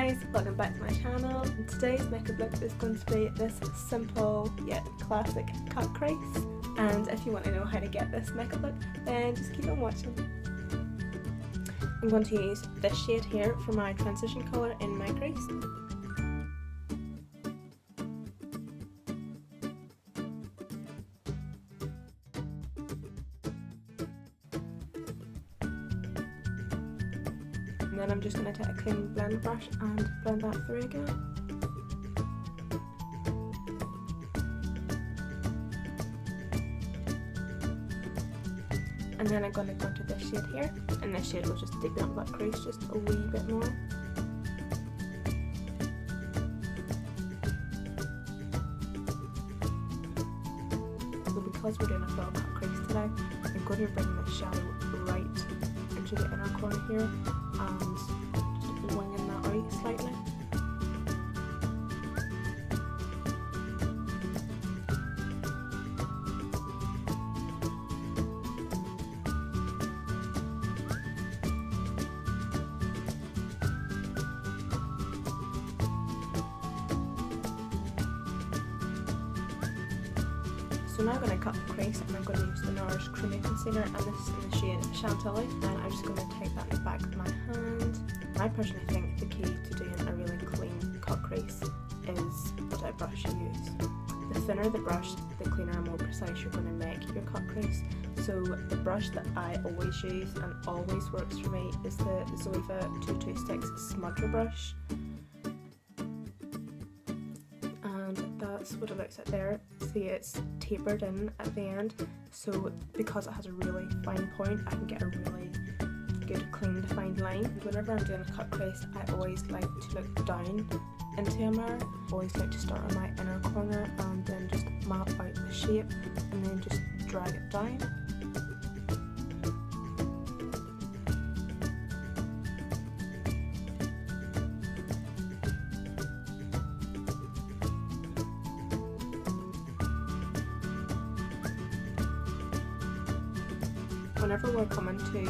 guys, welcome back to my channel. Today's makeup look is going to be this simple yet classic cut crease, and if you want to know how to get this makeup look then just keep on watching. I'm going to use this shade here for my transition colour in my crease. And then I'm just going to take a clean blend brush and blend that through again. And then I'm going to go into this shade here, and this shade will just deepen up that crease just a wee bit more. So because we're doing a full cut crease today, I'm going to bring the shadow right into the inner corner here and just winging that out slightly. So now I'm going to cut the crease, and I'm going to use the Nars creamy concealer, and this is in the shade Chantilly, and I'm just going to take that in the back of my hand. I personally think the key to doing a really clean cut crease is what brush you use. The thinner the brush, the cleaner and more precise you're going to make your cut crease. So the brush that I always use and always works for me is the Zoeva 226 Smudger brush. And that's what it looks like there. See, it's tapered in at the end, so because it has a really fine point, I can get a really good clean defined line. Whenever I'm doing a cut crease, I always like to look down into a mirror. I always like to start on my inner corner and then just map out the shape and then just drag it down. Whenever we're coming to the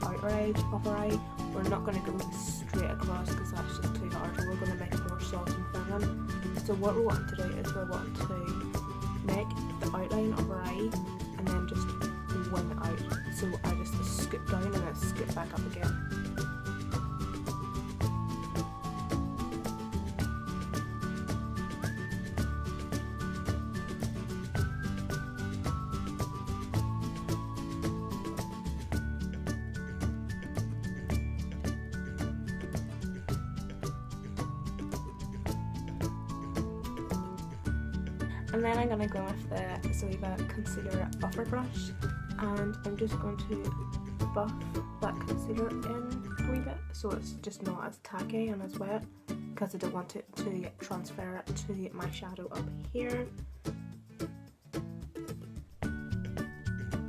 outer edge of our eye, we're not going to go straight across because that's just too hard, and we're going to make it more soft and feminine. So what we want to do is we want to make the outline of our eye and then just wing it out. So I just scoop down and then scoop back up again. And then I'm going to go with the Zoeva Concealer Buffer Brush, and I'm just going to buff that concealer in a wee bit so it's just not as tacky and as wet, because I don't want it to transfer to my shadow up here.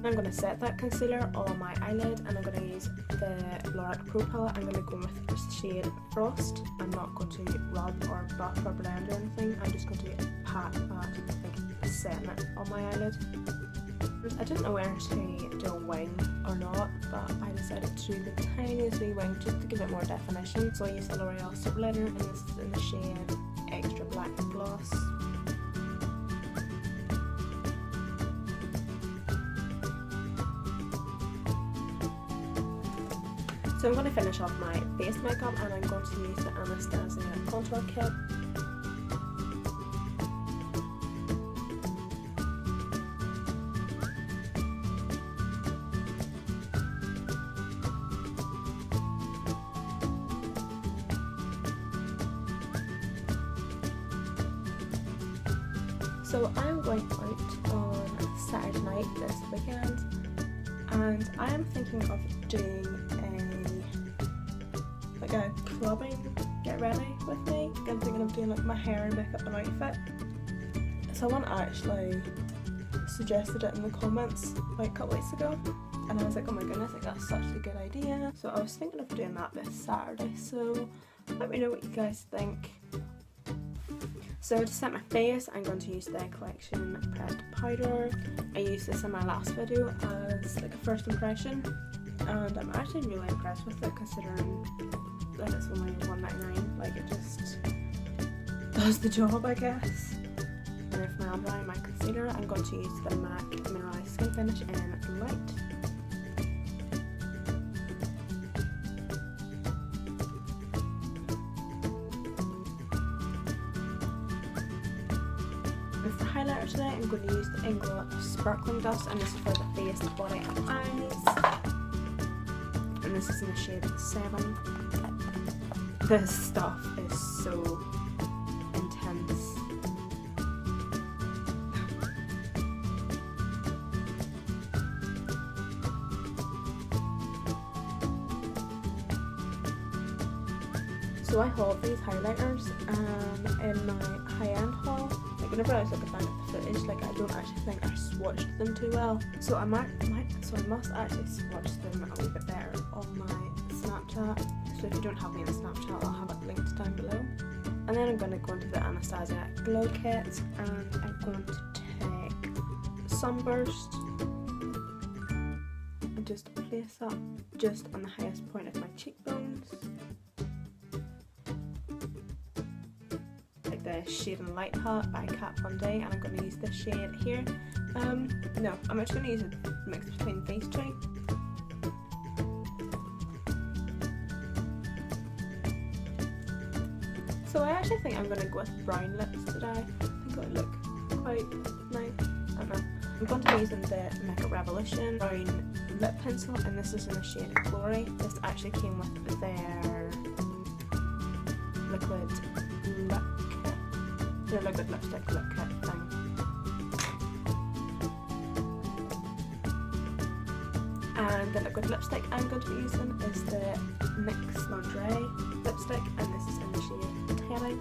I'm going to set that concealer on my eyelid, and I'm going to use the Lorac Pro palette. I'm going to go with the shade Frost. I'm not going to rub or buff or blend or anything. I'm just going to pat that, like setting it on my eyelid. I didn't know where to do a wing or not, but I decided to do the tiniest wee wing just to give it more definition. So I used the L'Oreal superliner, and this is in the shade Extra Black Gloss. So I'm going to finish off my base makeup, and I'm going to use the Anastasia contour kit. So I'm going out on Saturday night this weekend, and I am thinking of doing a clubbing get ready with me. I'm thinking of doing like my hair, makeup and outfit. Someone actually suggested it in the comments like a couple weeks ago, and I was like, oh my goodness, like that's such a good idea. So I was thinking of doing that this Saturday, so let me know what you guys think. So to set my face, I'm going to use the Collection Pressed Powder. I used this in my last video as like a first impression, and I'm actually really impressed with it considering that it's only $1.99. Like, it does the job, I guess. And then for my eyebrow and my concealer, I'm going to use the MAC Mineralized Skin Finish in Light. And for highlighter today, I'm going to use the Inglot Sparkling Dust, and this is for the face, body and eyes. And this is in the shade 7. This stuff is so intense. So I hauled these highlighters in my high-end haul. Like whenever I was looking back at the footage, like I don't actually think I swatched them too well. So I must actually swatch them a wee bit better on my Snapchat. So if you don't have me on Snapchat, I'll have it linked down below. And then I'm going to go into the Anastasia Glow Kit, and I'm going to take Sunburst and just place that just on the highest point of my cheekbones. Like the Shade and Light palette by Kat Von D, and I'm going to use this shade here. No, I'm actually going to use a mix between these two. So I actually think I'm going to go with brown lips today. I think it would look quite nice. I don't know. I'm going to be using the Makeup Revolution brown lip pencil, and this is in the shade Glory. This actually came with their liquid lip kit. Their liquid lipstick lip kit thing. And the liquid lipstick I'm going to be using is the NYX Lingerie lipstick, and this is in the shade Teddy.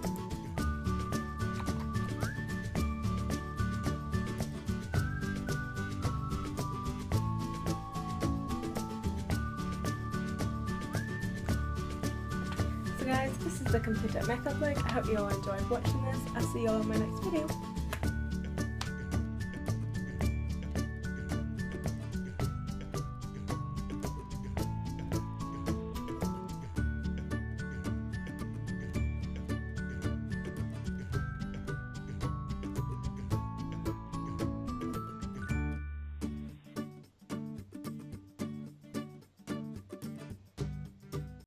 So guys, this is the completed makeup look. I hope you all enjoyed watching this. I'll see you all in my next video.